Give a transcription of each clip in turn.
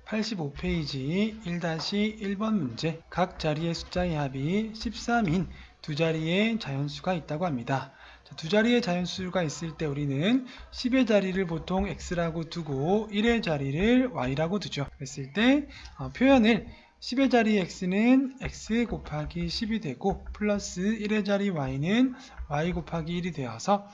85페이지 1-1번 문제. 각 자리의 숫자의 합이 13인 두 자리의 자연수가 있다고 합니다. 두 자리의 자연수가 있을 때 우리는 10의 자리를 보통 x라고 두고 1의 자리를 y라고 두죠. 그랬을 때 표현을 10의 자리 x는 x 곱하기 10이 되고 플러스 1의 자리 y는 y 곱하기 1이 되어서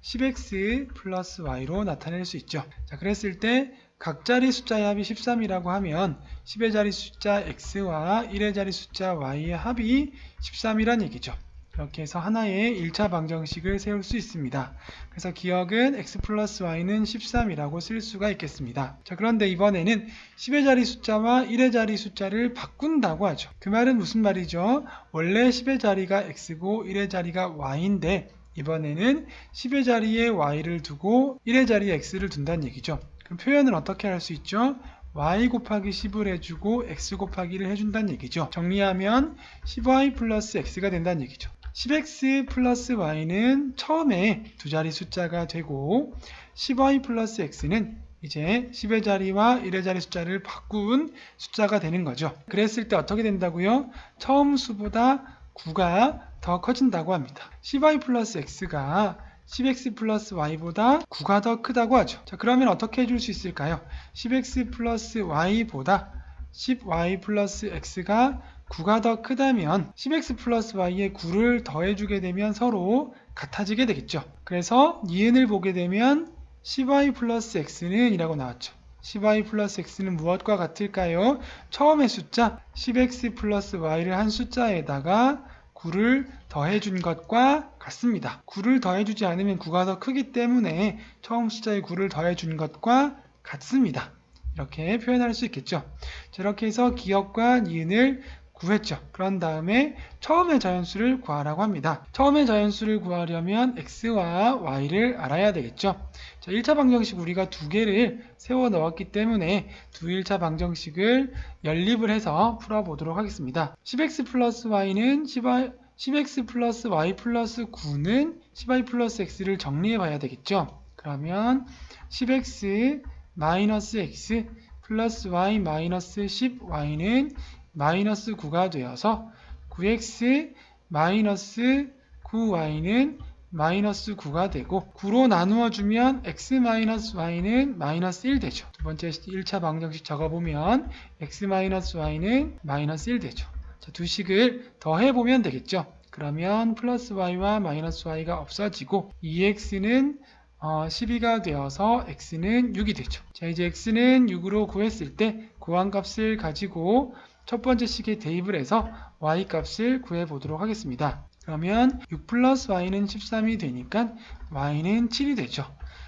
10x 플러스 y로 나타낼 수 있죠. 자, 그랬을 때 각 자리 숫자의 합이 13이라고 하면 10의 자리 숫자 x와 1의 자리 숫자 y의 합이 13이란 얘기죠. 이렇게 해서 하나의 1차 방정식을 세울 수 있습니다. 그래서 기억은 x 플러스 y는 13이라고 쓸 수가 있겠습니다. 자, 그런데 이번에는 10의 자리 숫자와 1의 자리 숫자를 바꾼다고 하죠. 그 말은 무슨 말이죠? 원래 10의 자리가 x고 1의 자리가 y인데 이번에는 10의 자리에 y를 두고 1의 자리에 x를 둔다는 얘기죠. 그럼 표현을 어떻게 할 수 있죠? y 곱하기 10을 해주고 x 곱하기 1을 해준다는 얘기죠. 정리하면 10y 플러스 x가 된다는 얘기죠. 10x 플러스 y는 처음에 두 자리 숫자가 되고 10y 플러스 x는 이제 10의 자리와 1의 자리 숫자를 바꾼 숫자가 되는 거죠. 그랬을 때 어떻게 된다고요? 처음 수보다 9가 더 커진다고 합니다. 10y 플러스 x가 10x 플러스 y보다 9가 더 크다고 하죠. 자, 그러면 어떻게 해줄 수 있을까요? 10x 플러스 y보다 10y 플러스 x가 9가 더 크다면 10x 플러스 y에 9를 더해주게 되면 서로 같아지게 되겠죠. 그래서 니은을 보게 되면 10y 플러스 x는 이라고 나왔죠. 10y 플러스 x는 무엇과 같을까요? 처음의 숫자 10x 플러스 y를 한 숫자에다가 9를 더해준 것과 같습니다. 9를 더해주지 않으면 9가 더 크기 때문에 처음 숫자에 9를 더해준 것과 같습니다. 이렇게 표현할 수 있겠죠. 이렇게 해서 기억과 니은을 구했죠. 그런 다음에 처음의 자연수를 구하라고 합니다. 처음의 자연수를 구하려면 x와 y를 알아야 되겠죠. 자, 1차 방정식 우리가 두 개를 세워 넣었기 때문에 두 1차 방정식을 연립을 해서 풀어보도록 하겠습니다. 10x 플러스 y는 10x 플러스 y 플러스 9는 10y 플러스 x를 정리해 봐야 되겠죠. 그러면 10x 마이너스 x 플러스 y 마이너스 10y는 마이너스 9가 되어서 9x 마이너스 9y는 마이너스 9가 되고 9로 나누어 주면 x 마이너스 y는 마이너스 1 되죠. 두 번째 1차 방정식 적어보면 x 마이너스 y는 마이너스 1 되죠. 자, 두 식을 더해보면 되겠죠. 그러면 플러스 y와 마이너스 y가 없어지고 2x는 12가 되어서 x는 6이 되죠. 자, 이제 x는 6으로 구했을 때 구한 값을 가지고 첫 번째 식에 대입을 해서 y 값을 구해보도록 하겠습니다. 그러면 6 플러스 y는 13이 되니까 y는 7이 되죠.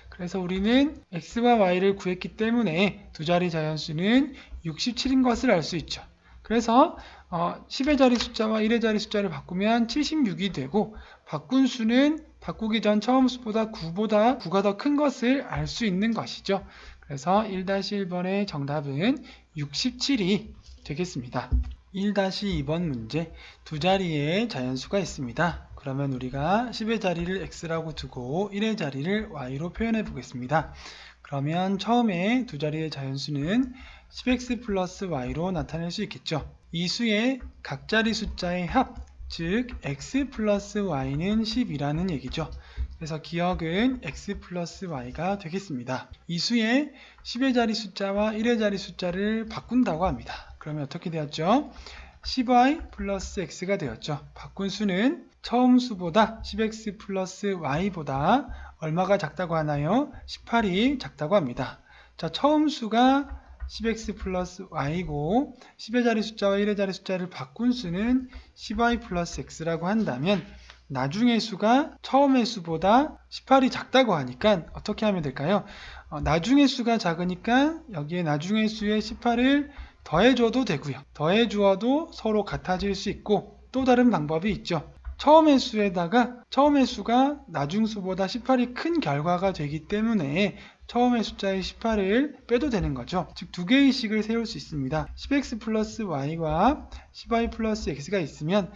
그래서 우리는 x와 y를 구했기 때문에 두 자리 자연수는 67인 것을 알 수 있죠. 그래서 10의 자리 숫자와 1의 자리 숫자를 바꾸면 76이 되고 바꾼 수는 바꾸기 전 처음 수보다 9가 더 큰 것을 알 수 있는 것이죠. 그래서 1-1번의 정답은 67이 되겠습니다. 1-2번 문제. 두 자리의 자연수가 있습니다. 그러면 우리가 10의 자리를 x라고 두고 1의 자리를 y로 표현해 보겠습니다. 그러면 처음에 두 자리의 자연수는 10x 플러스 y로 나타낼 수 있겠죠. 이 수의 각 자리 숫자의 합, 즉 x 플러스 y는 10이라는 얘기죠. 그래서 기억은 x 플러스 y가 되겠습니다. 이 수의 10의 자리 숫자와 1의 자리 숫자를 바꾼다고 합니다. 그러면 어떻게 되었죠? 10y 플러스 x가 되었죠. 바꾼 수는 처음 수보다 10x 플러스 y보다 얼마가 작다고 하나요? 18이 작다고 합니다. 자, 처음 수가 10x 플러스 y고 10의 자리 숫자와 1의 자리 숫자를 바꾼 수는 10y 플러스 x라고 한다면 나중의 수가 처음의 수보다 18이 작다고 하니까 어떻게 하면 될까요? 나중의 수가 작으니까 여기에 나중의 수에 18을 더해줘도 되고요. 더해주어도 서로 같아질 수 있고 또 다른 방법이 있죠. 처음의 수가 나중 수보다 18이 큰 결과가 되기 때문에 처음의 숫자의 18을 빼도 되는 거죠. 즉 두 개의 식을 세울 수 있습니다. 10x 플러스 y와 10y 플러스 x가 있으면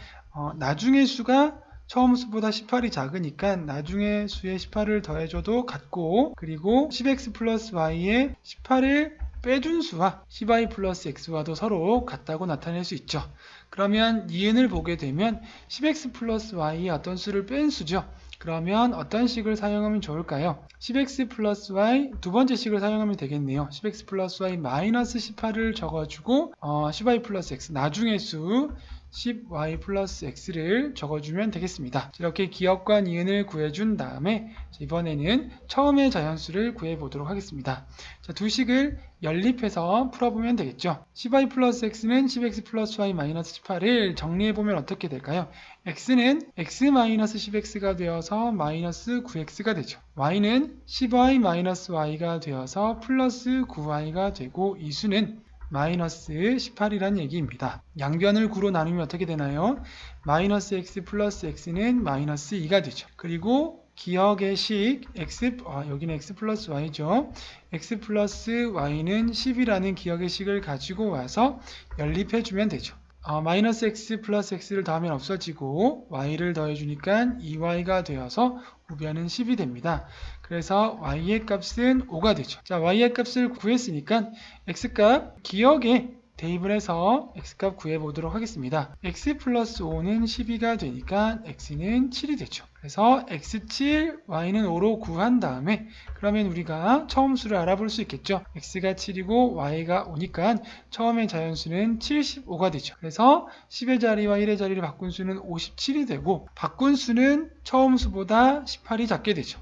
나중의 수가 처음 수보다 18이 작으니까 나중에 수에 18을 더해줘도 같고 그리고 10x 플러스 y에 18을 빼준 수와 CY 플러스 X와도 서로 같다고 나타낼 수 있죠. 그러면 이은을 보게 되면 10X 플러스 Y의 어떤 수를 뺀 수죠. 그러면 어떤 식을 사용하면 좋을까요? 10X 플러스 Y 두 번째 식을 사용하면 되겠네요. 10X 플러스 Y 마이너스 18을 적어주고 CY 플러스 X 나중의 수 10y 플러스 x를 적어주면 되겠습니다. 이렇게 기억과 니은을 구해준 다음에 이번에는 처음의 자연수를 구해보도록 하겠습니다. 자, 두 식을 연립해서 풀어보면 되겠죠. 10y 플러스 x는 10x 플러스 y 마이너스 18을 정리해보면 어떻게 될까요? x는 x 마이너스 10x가 되어서 마이너스 9x가 되죠. y는 10y 마이너스 y가 되어서 플러스 9y가 되고 이 수는 마이너스 18이라는 얘기입니다. 양변을 9로 나누면 어떻게 되나요? 마이너스 x 플러스 x는 마이너스 2가 되죠. 그리고 기억의 식 x, 여기는 x 플러스 y죠. x 플러스 y는 10이라는 기억의 식을 가지고 와서 연립해주면 되죠. 마이너스 x 플러스 x를 더하면 없어지고 y를 더해주니까 2y가 되어서 우변은 10이 됩니다. 그래서 y의 값은 5가 되죠. 자, y의 값을 구했으니까 x값 기억에 대입을 해서 x값 구해보도록 하겠습니다. x 플러스 5는 12가 되니까 x는 7이 되죠. 그래서 x7, y는 5로 구한 다음에 그러면 우리가 처음 수를 알아볼 수 있겠죠. x가 7이고 y가 5니까 처음의 자연수는 75가 되죠. 그래서 10의 자리와 1의 자리를 바꾼 수는 57이 되고 바꾼 수는 처음 수보다 18이 작게 되죠.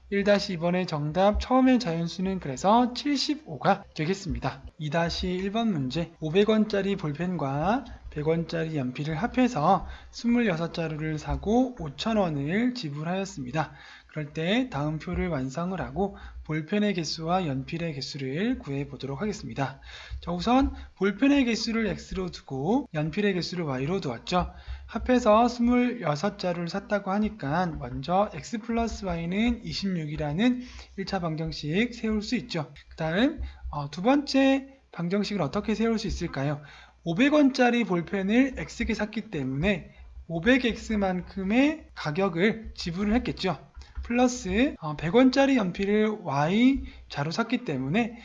1-2번의 정답 처음의 자연수는 그래서 75가 되겠습니다. 2-1번 문제 500원짜리 볼펜과 100원짜리 연필을 합해서 26자루를 사고 5,000원을 지불하였습니다. 그럴 때 다음 표를 완성을 하고 볼펜의 개수와 연필의 개수를 구해보도록 하겠습니다. 자, 우선 볼펜의 개수를 x로 두고 연필의 개수를 y로 두었죠. 합해서 26자루를 샀다고 하니까 먼저 x 플러스 y는 26이라는 1차 방정식 세울 수 있죠. 그 다음 두 번째 방정식을 어떻게 세울 수 있을까요? 500원짜리 볼펜을 x게 샀기 때문에 500x만큼의 가격을 지불을 했겠죠. 플러스 100원짜리 연필을 y자로 샀기 때문에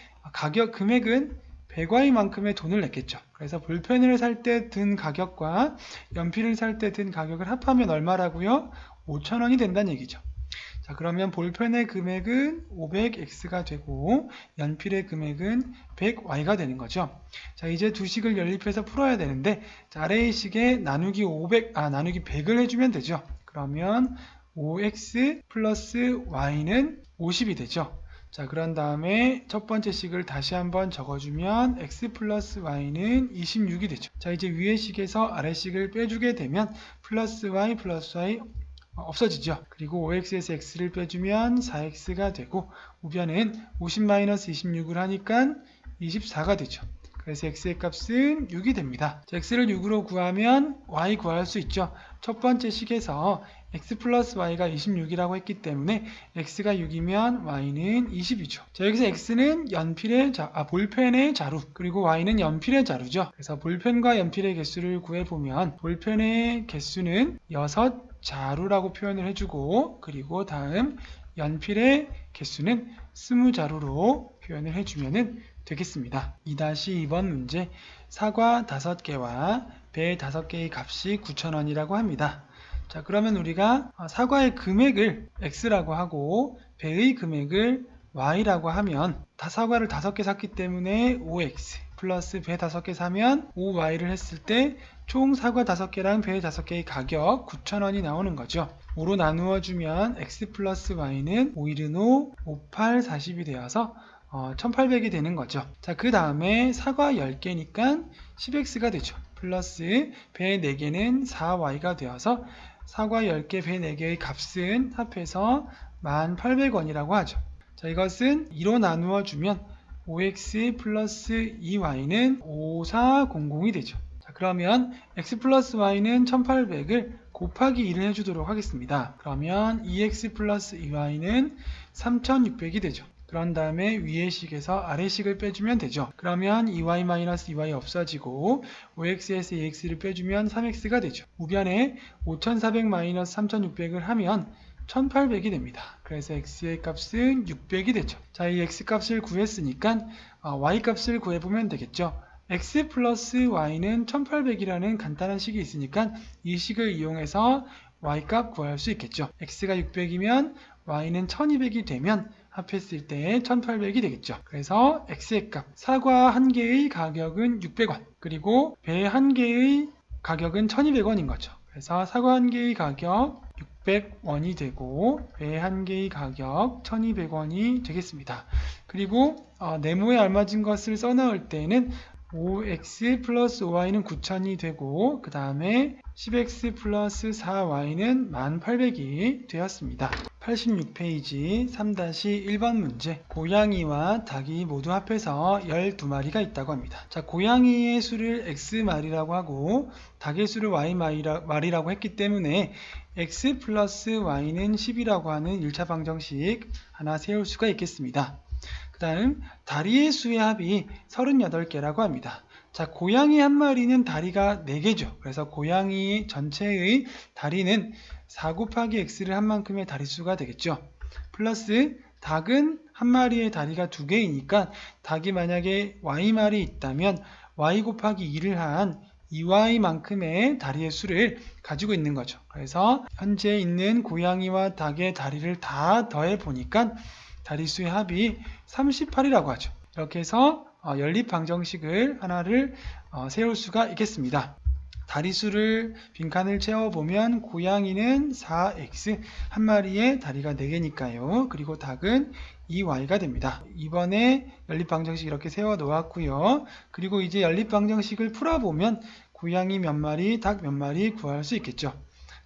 금액은 100y만큼의 돈을 냈겠죠. 그래서 볼펜을 살 때 든 가격과 연필을 살 때 든 가격을 합하면 얼마라고요? 5,000원이 된다는 얘기죠. 자, 그러면 볼펜의 금액은 500x가 되고 연필의 금액은 100y가 되는 거죠. 자, 이제 두 식을 연립해서 풀어야 되는데 자, 아래의 식에 나누기 100을 해주면 되죠. 그러면 5x 플러스 y는 50이 되죠. 자, 그런 다음에 첫 번째 식을 다시 한번 적어주면 x 플러스 y는 26이 되죠. 자, 이제 위의 식에서 아래 식을 빼주게 되면 플러스 y 없어지죠. 그리고 5x에서 x를 빼주면 4x가 되고 우변은 50-26을 하니까 24가 되죠. 그래서 x의 값은 6이 됩니다. 자, x를 6으로 구하면 y 구할 수 있죠. 첫 번째 식에서 x 플러스 y가 26이라고 했기 때문에 x가 6이면 y는 20이죠. 자, 여기서 x는 볼펜의 자루, 그리고 y는 연필의 자루죠. 그래서 볼펜과 연필의 개수를 구해보면 볼펜의 개수는 6자루라고 표현을 해주고 그리고 다음 연필의 개수는 20자루로 표현을 해주면 되겠습니다. 2-2번 문제 사과 5개와 배 5개의 값이 9,000원이라고 합니다. 자, 그러면 우리가 사과의 금액을 x라고 하고 배의 금액을 y라고 하면 사과를 5개 샀기 때문에 5x 플러스 배 5개 사면 5y를 했을 때 총 사과 5개랑 배 5개의 가격 9,000원이 나오는 거죠. 5로 나누어 주면 x 플러스 y는 5, 1, 5, 5, 8, 40이 되어서 1800이 되는 거죠. 자, 그 다음에 사과 10개니까 10x가 되죠. 플러스 배 4개는 4y가 되어서 사과 10개, 배 4개의 값은 합해서 1800원이라고 하죠. 자, 이것은 2로 나누어 주면 5x 플러스 2y는 5400이 되죠. 자, 그러면 x 플러스 y는 1800을 곱하기 2를 해주도록 하겠습니다. 그러면 2x 플러스 2y는 3600이 되죠. 그런 다음에 위의 식에서 아래 식을 빼주면 되죠. 그러면 2y-2y 없어지고 5x에서 2x를 빼주면 3x가 되죠. 우변에 5400-3600을 하면 1800이 됩니다. 그래서 x의 값은 600이 되죠. 자, 이 x 값을 구했으니까 y 값을 구해보면 되겠죠. x 플러스 y는 1800이라는 간단한 식이 있으니까 이 식을 이용해서 y 값 구할 수 있겠죠. x가 600이면 y는 1200이 되면 합했을 때 1800이 되겠죠. 그래서 x의 값, 사과 한 개의 가격은 600원, 그리고 배 한 개의 가격은 1200원인 거죠. 그래서 사과 한 개의 가격 600원이 되고 배 한 개의 가격 1200원이 되겠습니다. 그리고 네모에 알맞은 것을 써넣을 때는 5x 플러스 5y는 9000이 되고 그 다음에 10x 플러스 4y는 1800이 되었습니다. 86페이지 3-1번 문제. 고양이와 닭이 모두 합해서 12마리가 있다고 합니다. 자, 고양이의 수를 x마리라고 하고 닭의 수를 y마리라고 했기 때문에 x 플러스 y는 10이라고 하는 1차 방정식 하나 세울 수가 있겠습니다. 그 다음 다리의 수의 합이 38개라고 합니다. 자, 고양이 한 마리는 다리가 4개죠. 그래서 고양이 전체의 다리는 4 곱하기 x를 한 만큼의 다리수가 되겠죠. 플러스 닭은 한 마리의 다리가 2개이니까 닭이 만약에 y말이 있다면 y 곱하기 2를 한 2y만큼의 다리의 수를 가지고 있는 거죠. 그래서 현재 있는 고양이와 닭의 다리를 다 더해 보니까 다리수의 합이 38이라고 하죠. 이렇게 해서 연립 방정식을 하나를 세울 수가 있겠습니다. 다리수를 빈칸을 채워보면 고양이는 4x, 한 마리에 다리가 4개니까요. 그리고 닭은 2y가 됩니다. 이번에 연립 방정식 이렇게 세워 놓았고요. 그리고 이제 연립 방정식을 풀어보면 고양이 몇 마리, 닭 몇 마리 구할 수 있겠죠.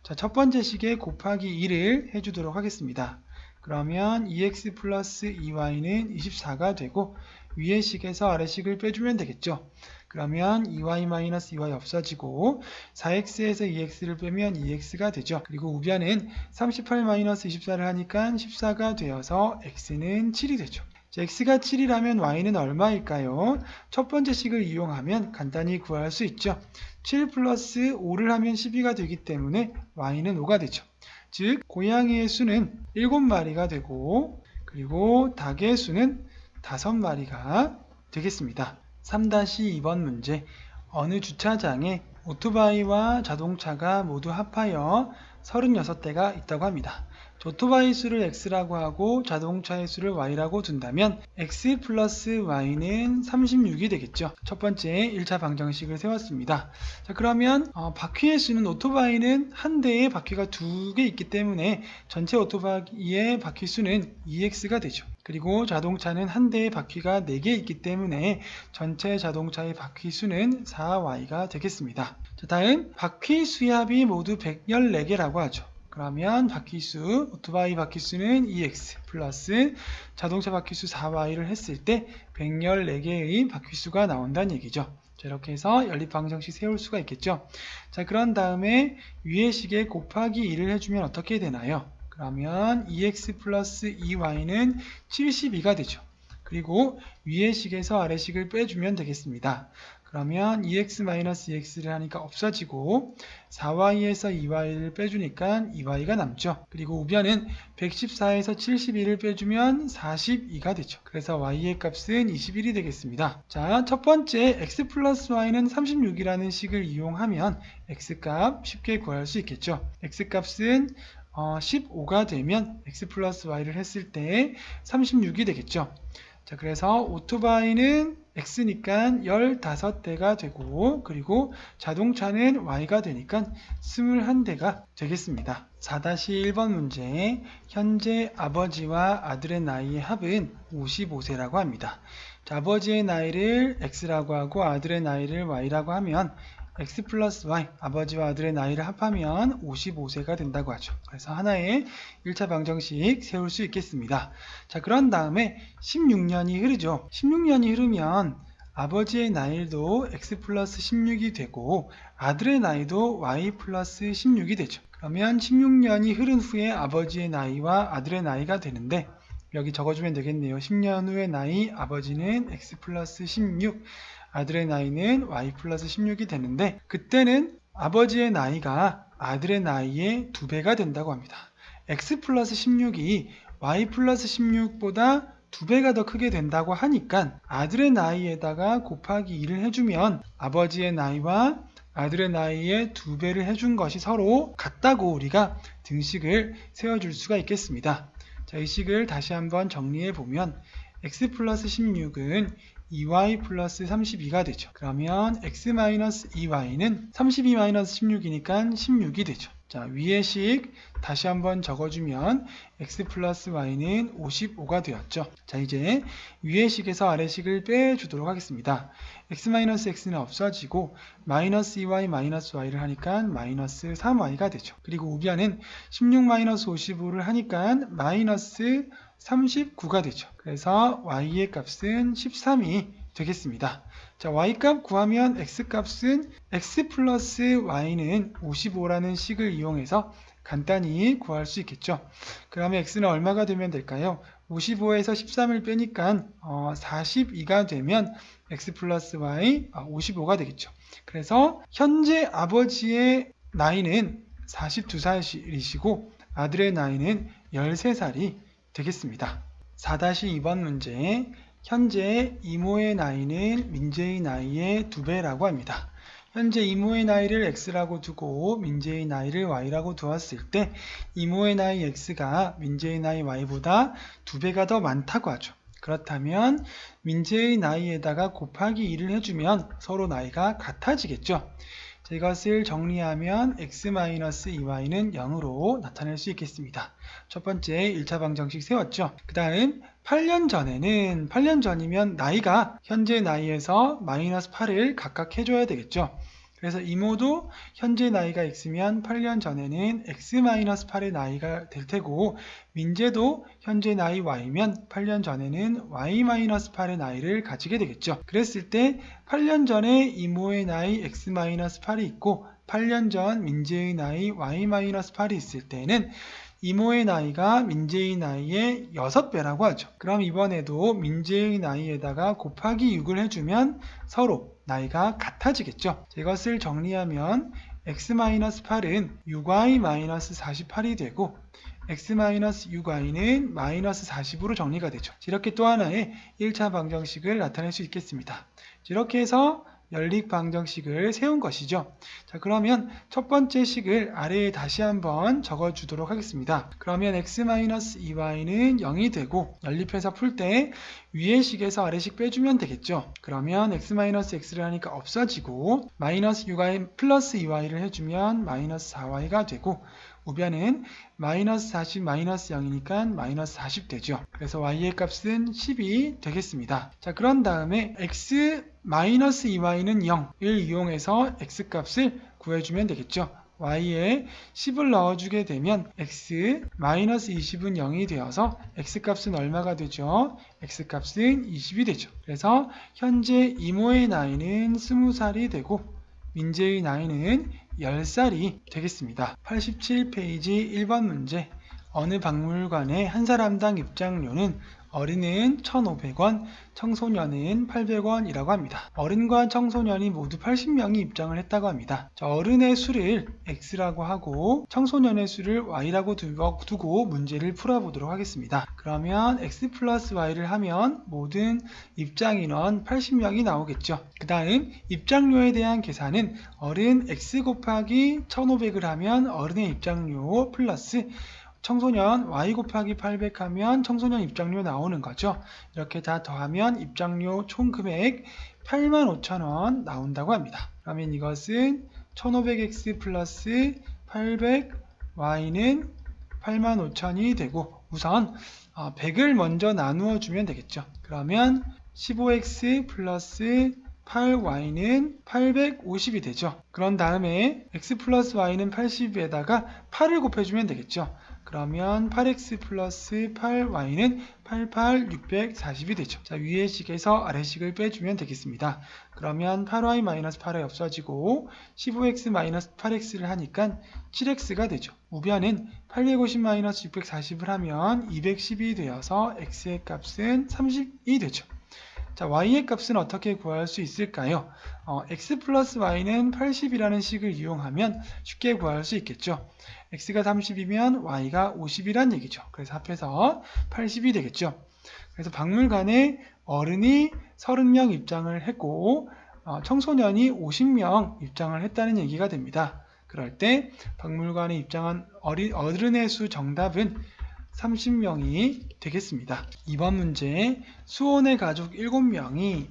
자, 첫 번째 식에 곱하기 2를 해주도록 하겠습니다. 그러면 2x 플러스 2y는 24가 되고 위의 식에서 아래 식을 빼주면 되겠죠. 그러면 2y-2y 없어지고 4x에서 2x를 빼면 2x가 되죠. 그리고 우변은 38-24를 하니까 14가 되어서 x는 7이 되죠. 자, x가 7이라면 y는 얼마일까요? 첫 번째 식을 이용하면 간단히 구할 수 있죠. 7 플러스 5를 하면 12가 되기 때문에 y는 5가 되죠. 즉 고양이의 수는 7마리가 되고 그리고 닭의 수는 5마리가 되겠습니다. 3-2번 문제. 어느 주차장에 오토바이와 자동차가 모두 합하여 36대가 있다고 합니다. 오토바이 수를 x라고 하고 자동차의 수를 y라고 둔다면 x 플러스 y는 36이 되겠죠. 첫 번째 1차 방정식을 세웠습니다. 자, 그러면 바퀴의 수는 오토바이는 한 대에 바퀴가 2개 있기 때문에 전체 오토바이의 바퀴 수는 2x가 되죠. 그리고 자동차는 한 대에 바퀴가 4개 있기 때문에 전체 자동차의 바퀴 수는 4y가 되겠습니다. 자, 다음 바퀴 수의 합이 모두 114개라고 하죠. 그러면 바퀴수, 오토바이 바퀴수는 2x 플러스 자동차 바퀴수 4y를 했을 때 114개의 바퀴수가 나온다는 얘기죠. 자, 이렇게 해서 연립 방정식 세울 수가 있겠죠. 자, 그런 다음에 위의 식에 곱하기 2를 해주면 어떻게 되나요? 그러면 2x 플러스 2y는 72가 되죠. 그리고 위의 식에서 아래 식을 빼주면 되겠습니다. 그러면 2x-2x를 하니까 없어지고 4y에서 2y를 빼주니까 2y가 남죠. 그리고 우변은 114에서 72를 빼주면 42가 되죠. 그래서 y의 값은 21이 되겠습니다. 자, 첫 번째 x 플러스 y는 36이라는 식을 이용하면 x값 쉽게 구할 수 있겠죠. x값은 15가 되면 x 플러스 y를 했을 때 36이 되겠죠. 자, 그래서 오토바이는 x니까 15대가 되고 그리고 자동차는 y가 되니까 21대가 되겠습니다. 4-1번 문제. 현재 아버지와 아들의 나이의 합은 55세라고 합니다. 자, 아버지의 나이를 x라고 하고 아들의 나이를 y라고 하면 x 플러스 y, 아버지와 아들의 나이를 합하면 55세가 된다고 하죠. 그래서 하나의 1차 방정식 세울 수 있겠습니다. 자, 그런 다음에 16년이 흐르죠. 16년이 흐르면 아버지의 나이도 x 플러스 16이 되고 아들의 나이도 y 플러스 16이 되죠. 그러면 16년이 흐른 후에 아버지의 나이와 아들의 나이가 되는데 여기 적어주면 되겠네요. 10년 후의 나이, 아버지는 x 플러스 16, 아들의 나이는 y 플러스 16이 되는데 그때는 아버지의 나이가 아들의 나이의 2배가 된다고 합니다. x 플러스 16이 y 플러스 16보다 2배가 더 크게 된다고 하니까 아들의 나이에다가 곱하기 2를 해주면 아버지의 나이와 아들의 나이에 2배를 해준 것이 서로 같다고 우리가 등식을 세워줄 수가 있겠습니다. 자, 이 식을 다시 한번 정리해 보면 x 플러스 16은 2y 플러스 32가 되죠. 그러면 x 마이너스 2y는 32 마이너스 16이니까 16이 되죠. 자, 위의 식 다시 한번 적어주면 x 플러스 y는 55가 되었죠. 자, 이제 위의 식에서 아래 식을 빼주도록 하겠습니다. x 마이너스 x는 없어지고 마이너스 2y 마이너스 y를 하니까 마이너스 3y가 되죠. 그리고 우변은 16 마이너스 55를 하니까 마이너스 39가 되죠. 그래서 y의 값은 13이 되겠습니다. 자, y값 구하면 x값은 x 플러스 y는 55라는 식을 이용해서 간단히 구할 수 있겠죠. 그러면 x는 얼마가 되면 될까요? 55에서 13을 빼니까 42가 되면 x 플러스 y 55가 되겠죠. 그래서 현재 아버지의 나이는 42살이시고 아들의 나이는 13살이 되겠습니다. 4-2번 문제, 현재 이모의 나이는 민재의 나이의 2배라고 합니다. 현재 이모의 나이를 x라고 두고 민재의 나이를 y라고 두었을 때 이모의 나이 x가 민재의 나이 y보다 2배가 더 많다고 하죠. 그렇다면 민재의 나이에다가 곱하기 2를 해주면 서로 나이가 같아지겠죠. 자, 이것을 정리하면 x-2y는 0으로 나타낼 수 있겠습니다. 첫 번째 1차 방정식 세웠죠. 그 다음 8년 전이면 나이가 현재 나이에서 마이너스 8을 각각 해줘야 되겠죠. 그래서 이모도 현재 나이가 x면 8년 전에는 x-8의 나이가 될 테고 민재도 현재 나이 y면 8년 전에는 y-8의 나이를 가지게 되겠죠. 그랬을 때 8년 전에 이모의 나이 x-8이 있고 8년 전 민재의 나이 y-8이 있을 때는 이모의 나이가 민재의 나이의 6배라고 하죠. 그럼 이번에도 민재의 나이에다가 곱하기 6을 해주면 서로 나이가 같아지겠죠. 이것을 정리하면 x-8은 6y-48이 되고 x-6y는 마이너스 40으로 정리가 되죠. 이렇게 또 하나의 1차 방정식을 나타낼 수 있겠습니다. 이렇게 해서 연립 방정식을 세운 것이죠. 자, 그러면 첫 번째 식을 아래에 다시 한번 적어주도록 하겠습니다. 그러면 x-2y는 0이 되고 연립해서 풀 때 위의 식에서 아래 식 빼주면 되겠죠. 그러면 x-x를 하니까 없어지고 마이너스 6y 플러스 2y를 해주면 마이너스 4y가 되고 우변은 마이너스 40 마이너스 0이니까 마이너스 40 되죠. 그래서 y의 값은 10이 되겠습니다. 자, 그런 다음에 x-2y는 0을 이용해서 x값을 구해주면 되겠죠. y에 10을 넣어주게 되면 x-20은 0이 되어서 x값은 얼마가 되죠? x값은 20이 되죠. 그래서 현재 이모의 나이는 20살이 되고 민재의 나이는 10살이 되겠습니다. 87페이지 1번 문제. 어느 박물관의 한 사람당 입장료는 어린은 1,500원, 청소년은 800원이라고 합니다. 어른과 청소년이 모두 80명이 입장을 했다고 합니다. 자, 어른의 수를 x라고 하고 청소년의 수를 y라고 두고 문제를 풀어보도록 하겠습니다. 그러면 x 플러스 y를 하면 모든 입장인원 80명이 나오겠죠. 그 다음 입장료에 대한 계산은 어른 x 곱하기 1,500을 하면 어른의 입장료 플러스 청소년 y 곱하기 800 하면 청소년 입장료 나오는 거죠. 이렇게 다 더하면 입장료 총 금액 85,000원 나온다고 합니다. 그러면 이것은 1500x 플러스 800y는 85,000이 되고 우선 100을 먼저 나누어 주면 되겠죠. 그러면 15x 플러스 8y는 850이 되죠. 그런 다음에 x 플러스 y는 80에다가 8을 곱해주면 되겠죠. 그러면 8x 플러스 8y는 640이 되죠. 자, 위의 식에서 아래 식을 빼주면 되겠습니다. 그러면 8y 마이너스 8y 없어지고 15x 마이너스 8x를 하니까 7x가 되죠. 우변은 850 마이너스 640을 하면 210이 되어서 x의 값은 30이 되죠. 자, y의 값은 어떻게 구할 수 있을까요? x 플러스 y는 80이라는 식을 이용하면 쉽게 구할 수 있겠죠. x가 30이면 y가 50이란 얘기죠. 그래서 합해서 80이 되겠죠. 그래서 박물관에 어른이 30명 입장을 했고 청소년이 50명 입장을 했다는 얘기가 됩니다. 그럴 때 박물관에 입장한 어른의 수 정답은 30명이 되겠습니다. 이번 문제, 수호네 가족 7명이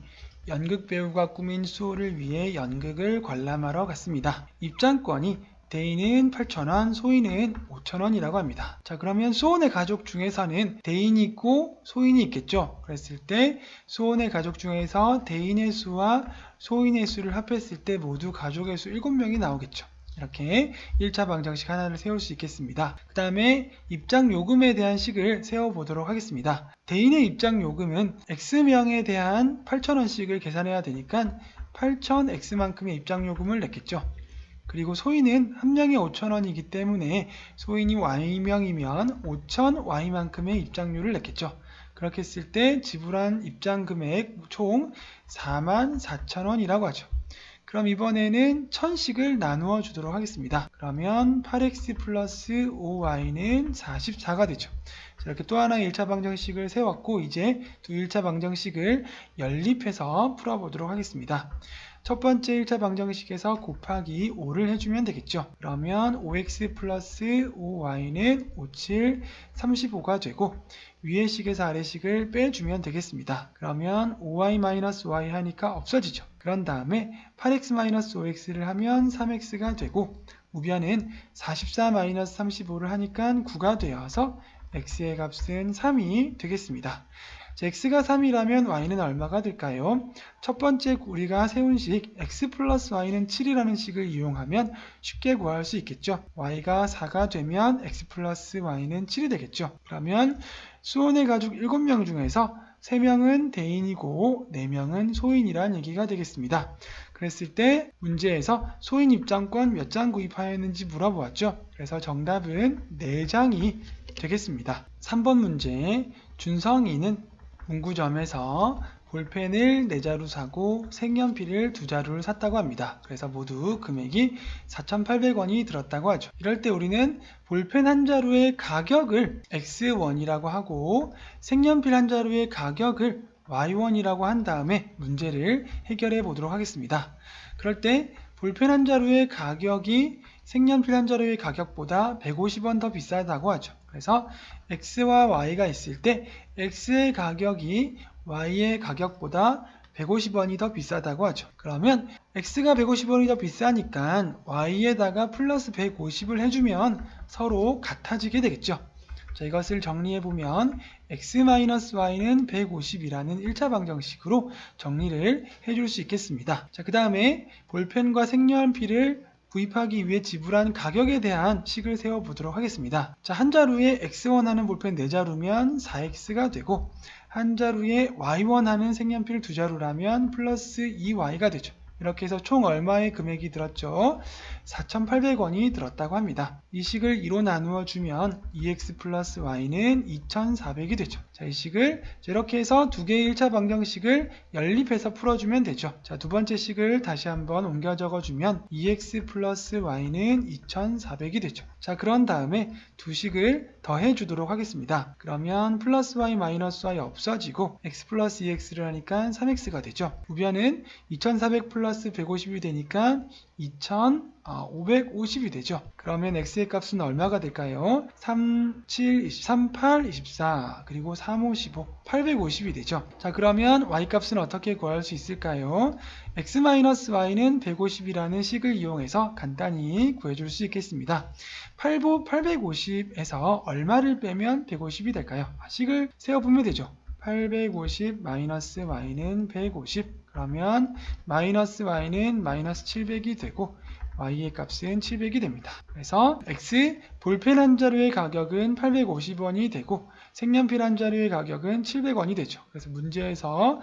연극 배우가 꾸민 수호를 위해 연극을 관람하러 갔습니다. 입장권이 대인은 8,000원, 소인은 5,000원이라고 합니다. 자, 그러면 수호네 가족 중에서는 대인이 있고 소인이 있겠죠. 그랬을 때 수호네 가족 중에서 대인의 수와 소인의 수를 합했을 때 모두 가족의 수 7명이 나오겠죠. 이렇게 1차 방정식 하나를 세울 수 있겠습니다. 그 다음에 입장 요금에 대한 식을 세워보도록 하겠습니다. 대인의 입장 요금은 X명에 대한 8,000원씩을 계산해야 되니까 8,000X만큼의 입장 요금을 냈겠죠. 그리고 소인은 한 명에 5,000원이기 때문에 소인이 Y명이면 5,000Y만큼의 입장료를 냈겠죠. 그렇게 했을 때 지불한 입장 금액 총 44,000원이라고 하죠. 그럼 이번에는 1000씩을 나누어 주도록 하겠습니다. 그러면 8x 플러스 5y는 44가 되죠. 이렇게 또 하나의 1차 방정식을 세웠고 이제 두 1차 방정식을 연립해서 풀어보도록 하겠습니다. 첫 번째 1차 방정식에서 곱하기 5를 해주면 되겠죠. 그러면 5x 플러스 5y는 5, 7, 35가 되고 위의 식에서 아래 식을 빼주면 되겠습니다. 그러면 5y-y 하니까 없어지죠. 그런 다음에 8x-5x를 하면 3x가 되고 우변은 44-35를 하니까 9가 되어서 x의 값은 3이 되겠습니다. x가 3이라면 y는 얼마가 될까요? 첫 번째 우리가 세운 식 x 플러스 y는 7이라는 식을 이용하면 쉽게 구할 수 있겠죠. y가 4가 되면 x 플러스 y는 7이 되겠죠. 그러면 수호네 가족 7명 중에서 3명은 대인이고 4명은 소인이라는 얘기가 되겠습니다. 그랬을 때 문제에서 소인 입장권 몇 장 구입하였는지 물어보았죠. 그래서 정답은 4장이 되겠습니다. 3번 문제, 준성이는 문구점에서 볼펜을 4자루 사고 색연필을 2자루를 샀다고 합니다. 그래서 모두 금액이 4,800원이 들었다고 하죠. 이럴 때 우리는 볼펜 한 자루의 가격을 X1이라고 하고 색연필 한 자루의 가격을 Y1이라고 한 다음에 문제를 해결해 보도록 하겠습니다. 그럴 때 볼펜 한 자루의 가격이 색연필 한 자루의 가격보다 150원 더 비싸다고 하죠. 그래서 X와 Y가 있을 때 X의 가격이 Y의 가격보다 150원이 더 비싸다고 하죠. 그러면 X가 150원이 더 비싸니까 Y에다가 플러스 150을 해주면 서로 같아지게 되겠죠. 자, 이것을 정리해보면 x-y는 150이라는 1차 방정식으로 정리를 해줄 수 있겠습니다. 자, 그 다음에 볼펜과 색연필을 구입하기 위해 지불한 가격에 대한 식을 세워보도록 하겠습니다. 자, 한 자루에 x1 하는 볼펜 4자루면 4x가 되고 한 자루에 y1 하는 색연필 2자루라면 플러스 2y가 되죠. 이렇게 해서 총 얼마의 금액이 들었죠? 4,800원이 들었다고 합니다. 이 식을 2로 나누어 주면 2x 플러스 y는 2,400이 되죠. 자, 이 식을 이렇게 해서 두 개의 1차 방정식을 연립해서 풀어주면 되죠. 자, 두 번째 식을 다시 한번 옮겨 적어주면 2x 플러스 y는 2,400이 되죠. 자, 그런 다음에 두 식을 더해 주도록 하겠습니다. 그러면 플러스 y 마이너스 y 없어지고 x 플러스 2x를 하니까 3x가 되죠. 우변은 2,400 플러스 150이 되니까 2,550이 되죠. 그러면 x의 값은 얼마가 될까요? 3, 7, 38, 24 그리고 3, 5, 15, 850이 되죠. 자, 그러면 y 값은 어떻게 구할 수 있을까요? x-y는 150이라는 식을 이용해서 간단히 구해줄 수 있겠습니다. 850에서 얼마를 빼면 150이 될까요? 식을 세어보면 되죠. 850 마이너스 y는 150 그러면 마이너스 y는 마이너스 700이 되고 y의 값은 700이 됩니다. 그래서 x 볼펜 한 자루의 가격은 850원이 되고 색연필 한 자루의 가격은 700원이 되죠. 그래서 문제에서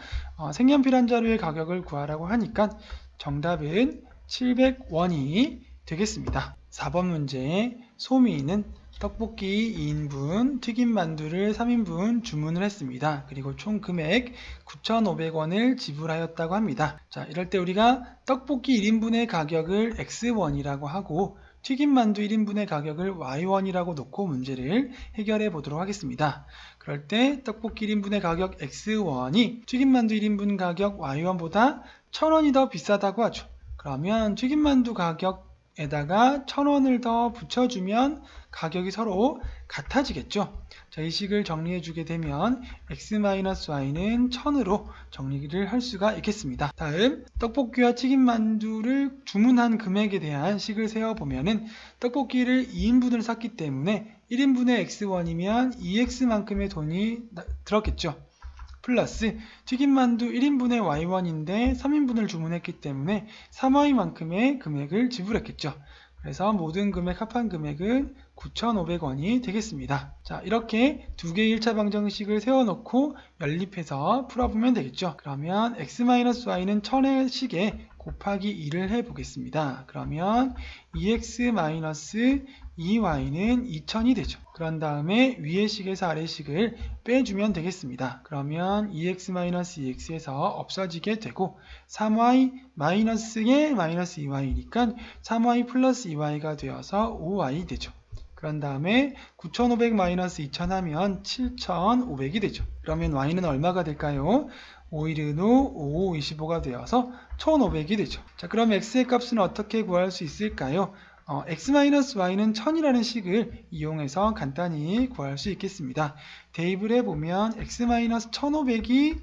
색연필 한 자루의 가격을 구하라고 하니까 정답은 700원이 되겠습니다. 4번 문제, 소미는 떡볶이 2인분, 튀김만두를 3인분 주문을 했습니다. 그리고 총 금액 9,500원을 지불하였다고 합니다. 자, 이럴 때 우리가 떡볶이 1인분의 가격을 X1이라고 하고 튀김만두 1인분의 가격을 y1이라고 놓고 문제를 해결해 보도록 하겠습니다. 그럴 때 떡볶이 1인분의 가격 x1이 튀김만두 1인분 가격 y1보다 1000원이 더 비싸다고 하죠. 그러면 튀김만두 가격에다가 1000원을 더 붙여주면 가격이 서로 같아지겠죠. 자, 이 식을 정리해 주게 되면 x-y는 1000으로 정리를 할 수가 있겠습니다. 다음 떡볶이와 튀김만두를 주문한 금액에 대한 식을 세어보면은 떡볶이를 2인분을 샀기 때문에 1인분의 x1이면 2x만큼의 돈이 들었겠죠. 플러스 튀김만두 1인분의 y1인데 3인분을 주문했기 때문에 3y만큼의 금액을 지불했겠죠. 그래서 모든 금액 합한 금액은 9,500원이 되겠습니다. 자, 이렇게 두 개의 1차 방정식을 세워놓고 연립해서 풀어보면 되겠죠. 그러면 x-y는 1000의 식에 곱하기 2를 해보겠습니다. 그러면 2x-2y는 2000이 되죠. 그런 다음에 위의 식에서 아래 식을 빼주면 되겠습니다. 그러면 2x-2x에서 없어지게 되고 3y-의 마이너스 2y니까 3y 플러스 2y가 되어서 5y 되죠. 그런 다음에 9500 마이너스 2000 하면 7500이 되죠. 그러면 y는 얼마가 될까요? 5일은 후 5, 25가 되어서 1500이 되죠. 자, 그럼 x의 값은 어떻게 구할 수 있을까요? x-y는 1000이라는 식을 이용해서 간단히 구할 수 있겠습니다. 대입을 해보면 x-1500이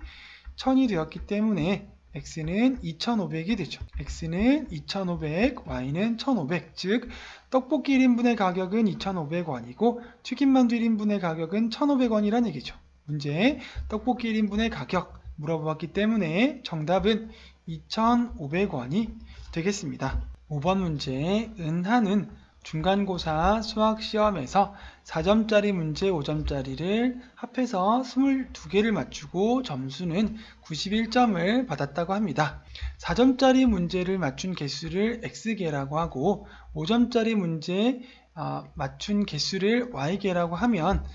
1000이 되었기 때문에 x는 2500이 되죠. x는 2500, y는 1500, 즉 떡볶이 1인분의 가격은 2500원이고 튀김만두 1인분의 가격은 1500원이라는 얘기죠. 문제 떡볶이 1인분의 가격 물어보았기 때문에 정답은 2500원이 되겠습니다. 5번 문제, 은하는 중간고사 수학시험에서 4점짜리 문제 5점짜리를 합해서 22개를 맞추고 점수는 91점을 받았다고 합니다. 4점짜리 문제를 맞춘 개수를 x개라고 하고 5점짜리 문제 맞춘 개수를 y개라고 하면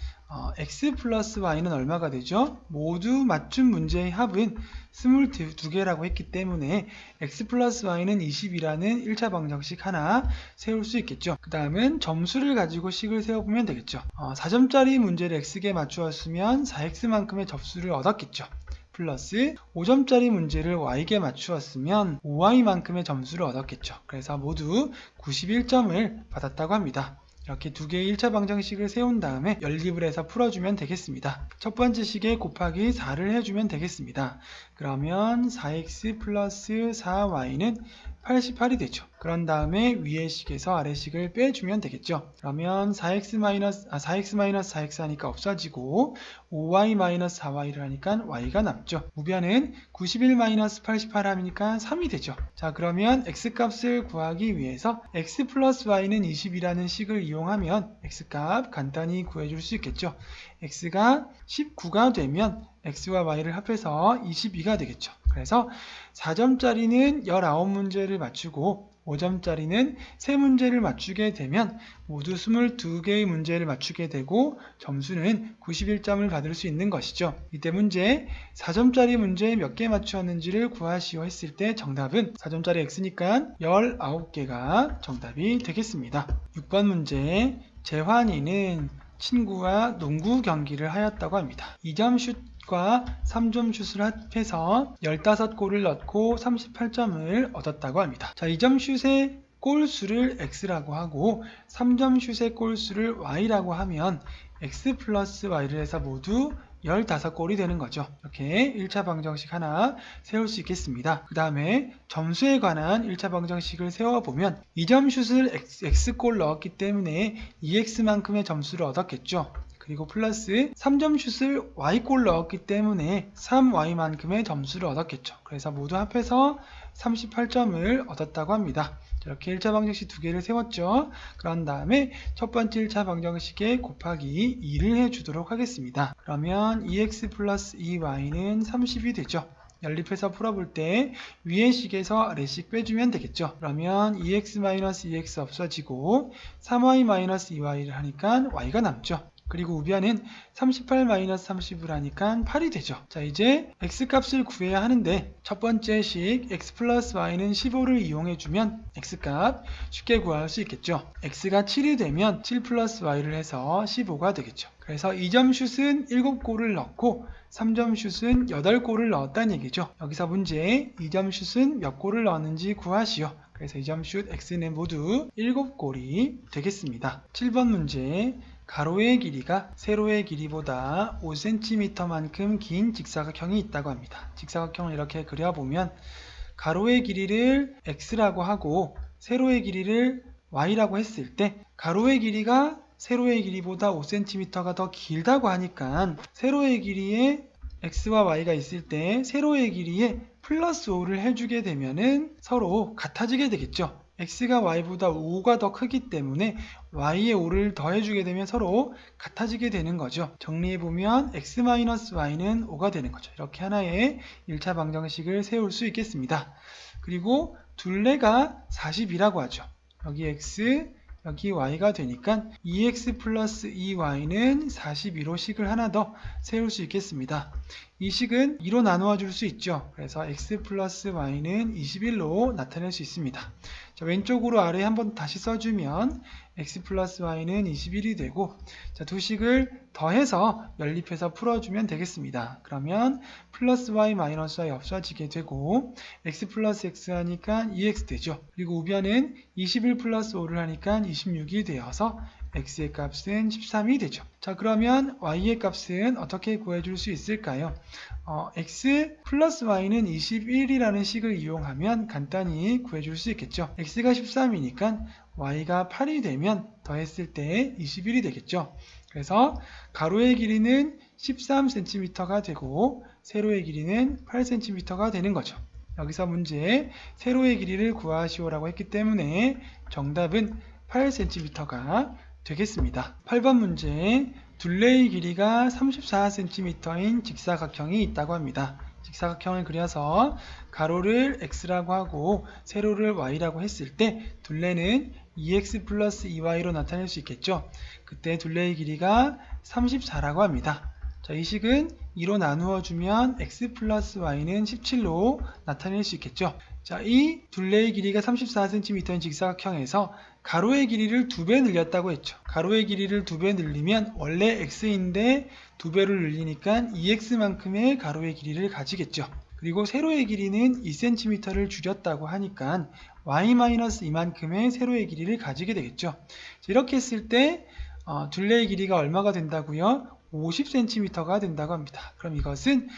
x 플러스 y는 얼마가 되죠? 모두 맞춘 문제의 합은 22개라고 했기 때문에 x 플러스 y는 20이라는 1차 방정식 하나 세울 수 있겠죠. 그 다음은 점수를 가지고 식을 세워보면 되겠죠. 4점짜리 문제를 x개 맞추었으면 4x만큼의 접수를 얻었겠죠. 플러스 5점짜리 문제를 y개 맞추었으면 5y만큼의 점수를 얻었겠죠. 그래서 모두 91점을 받았다고 합니다. 이렇게 두 개의 1차 방정식을 세운 다음에 연립을 해서 풀어주면 되겠습니다. 첫 번째 식에 곱하기 4를 해주면 되겠습니다. 그러면 4x 플러스 4y는 88이 되죠. 그런 다음에 위의 식에서 아래 식을 빼주면 되겠죠. 그러면 4x-4x 하니까 없어지고 5y-4y를 하니까 y가 남죠. 우변은 91-88 하니까 3이 되죠. 자, 그러면 x값을 구하기 위해서 x 플러스 y는 20이라는 식을 이용하면 x값 간단히 구해줄 수 있겠죠. x가 19가 되면 x와 y를 합해서 22가 되겠죠. 그래서 4점짜리는 19문제를 맞추고 5점짜리는 3문제를 맞추게 되면 모두 22개의 문제를 맞추게 되고 점수는 91점을 받을 수 있는 것이죠. 이때 문제 4점짜리 문제 몇 개 맞추었는지를 구하시오 했을 때 정답은 4점짜리 x니까 19개가 정답이 되겠습니다. 6번 문제, 재환이는 친구와 농구 경기를 하였다고 합니다. 2점 슛과 3점 슛을 합해서 15골을 넣고 38점을 얻었다고 합니다. 자, 2점 슛의 골수를 x라고 하고 3점 슛의 골수를 y라고 하면 x 플러스 y를 해서 모두 15골이 되는 거죠. 이렇게 1차 방정식 하나 세울 수 있겠습니다. 그 다음에 점수에 관한 1차 방정식을 세워보면 2점 슛을 x골 넣었기 때문에 2x만큼의 점수를 얻었겠죠. 그리고 플러스 3점 슛을 y골 넣었기 때문에 3y만큼의 점수를 얻었겠죠. 그래서 모두 합해서 38점을 얻었다고 합니다. 이렇게 1차 방정식 두 개를 세웠죠. 그런 다음에 첫 번째 1차 방정식에 곱하기 2를 해주도록 하겠습니다. 그러면 2x 플러스 2y는 30이 되죠. 연립해서 풀어볼 때 위의 식에서 아래식 빼주면 되겠죠. 그러면 2x-2x 없어지고 3y-2y를 하니까 y가 남죠. 그리고 우변은 38-30을 하니까 8이 되죠. 자, 이제 x값을 구해야 하는데 첫 번째 식 x 플러스 y는 15를 이용해주면 x값 쉽게 구할 수 있겠죠. x가 7이 되면 7 플러스 y를 해서 15가 되겠죠. 그래서 2점 슛은 7골을 넣고 3점 슛은 8골을 넣었다는 얘기죠. 여기서 문제 2점 슛은 몇 골을 넣었는지 구하시오. 그래서 2점 슛 x는 모두 7골이 되겠습니다. 7번 문제 가로의 길이가 세로의 길이보다 5cm만큼 긴 직사각형이 있다고 합니다. 직사각형을 이렇게 그려보면 가로의 길이를 x라고 하고 세로의 길이를 y라고 했을 때 가로의 길이가 세로의 길이보다 5cm가 더 길다고 하니까 세로의 길이에 x와 y가 있을 때 세로의 길이에 플러스 5를 해주게 되면은 서로 같아지게 되겠죠. x가 y보다 5가 더 크기 때문에 y에 5를 더해주게 되면 서로 같아지게 되는 거죠. 정리해보면 x-y는 5가 되는 거죠. 이렇게 하나의 1차 방정식을 세울 수 있겠습니다. 그리고 둘레가 40이라고 하죠. 여기 x, 여기 y가 되니까 2x 플러스 2y는 42로 식을 하나 더 세울 수 있겠습니다. 이 식은 2로 나누어 줄 수 있죠. 그래서 x 플러스 y는 21로 나타낼 수 있습니다. 자, 왼쪽으로 아래 한번 다시 써주면 x 플러스 y는 21이 되고, 자, 두 식을 더해서 연립해서 풀어주면 되겠습니다. 그러면 플러스 y 마이너스 y 없어지게 되고 x 플러스 x 하니까 2x 되죠. 그리고 우변은 21 플러스 5를 하니까 26이 되어서 x의 값은 13이 되죠. 자, 그러면 y의 값은 어떻게 구해줄 수 있을까요? x 플러스 y는 21이라는 식을 이용하면 간단히 구해줄 수 있겠죠. x가 13이니까 y가 8이 되면 더했을 때 21이 되겠죠. 그래서 가로의 길이는 13cm가 되고 세로의 길이는 8cm가 되는 거죠. 여기서 문제 세로의 길이를 구하시오라고 했기 때문에 정답은 8cm가 되겠습니다. 8번 문제 둘레의 길이가 34cm인 직사각형이 있다고 합니다. 직사각형을 그려서 가로를 x라고 하고 세로를 y라고 했을 때 둘레는 2x 플러스 2y로 나타낼 수 있겠죠. 그때 둘레의 길이가 34라고 합니다. 자, 이 식은 2로 나누어 주면 x 플러스 y는 17로 나타낼 수 있겠죠. 자, 이 둘레의 길이가 34cm인 직사각형에서 가로의 길이를 2배 늘렸다고 했죠. 가로의 길이를 2배 늘리면 원래 x인데 2배를 늘리니까 2x만큼의 가로의 길이를 가지겠죠. 그리고 세로의 길이는 2cm를 줄였다고 하니까 y-2만큼의 세로의 길이를 가지게 되겠죠. 이렇게 했을 때 둘레의 길이가 얼마가 된다고요? 50cm가 된다고 합니다. 그럼 이것은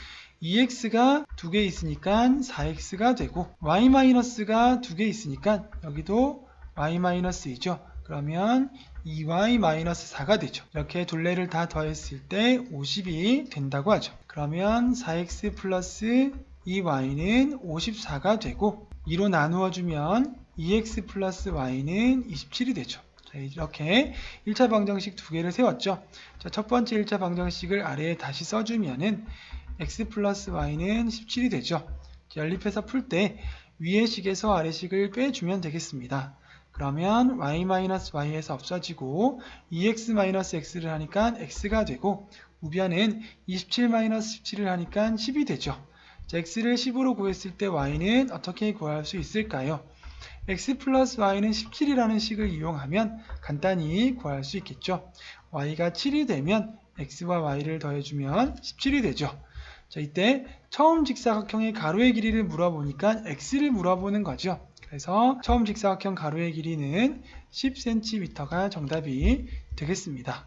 2x가 2개 있으니까 4x가 되고 y-가 2개 있으니까 여기도 y-2죠. 그러면 2y-4가 되죠. 이렇게 둘레를 다 더했을 때 50이 된다고 하죠. 그러면 4x 플러스 2y는 54가 되고 2로 나누어 주면 2x 플러스 y는 27이 되죠. 자, 이렇게 1차 방정식 두 개를 세웠죠. 자, 첫 번째 1차 방정식을 아래에 다시 써주면은 x 플러스 y는 17이 되죠. 연립해서 풀 때 위의 식에서 아래 식을 빼주면 되겠습니다. 그러면 y-y에서 없어지고 2x-x를 하니까 x가 되고 우변은 27-17을 하니까 10이 되죠. 자, x를 10으로 구했을 때 y는 어떻게 구할 수 있을까요? x 플러스 y는 17이라는 식을 이용하면 간단히 구할 수 있겠죠. y가 7이 되면 x와 y를 더해주면 17이 되죠. 자, 이때 처음 직사각형의 가로의 길이를 물어보니까 x를 물어보는 거죠. 그래서 처음 직사각형 가로의 길이는 10cm가 정답이 되겠습니다.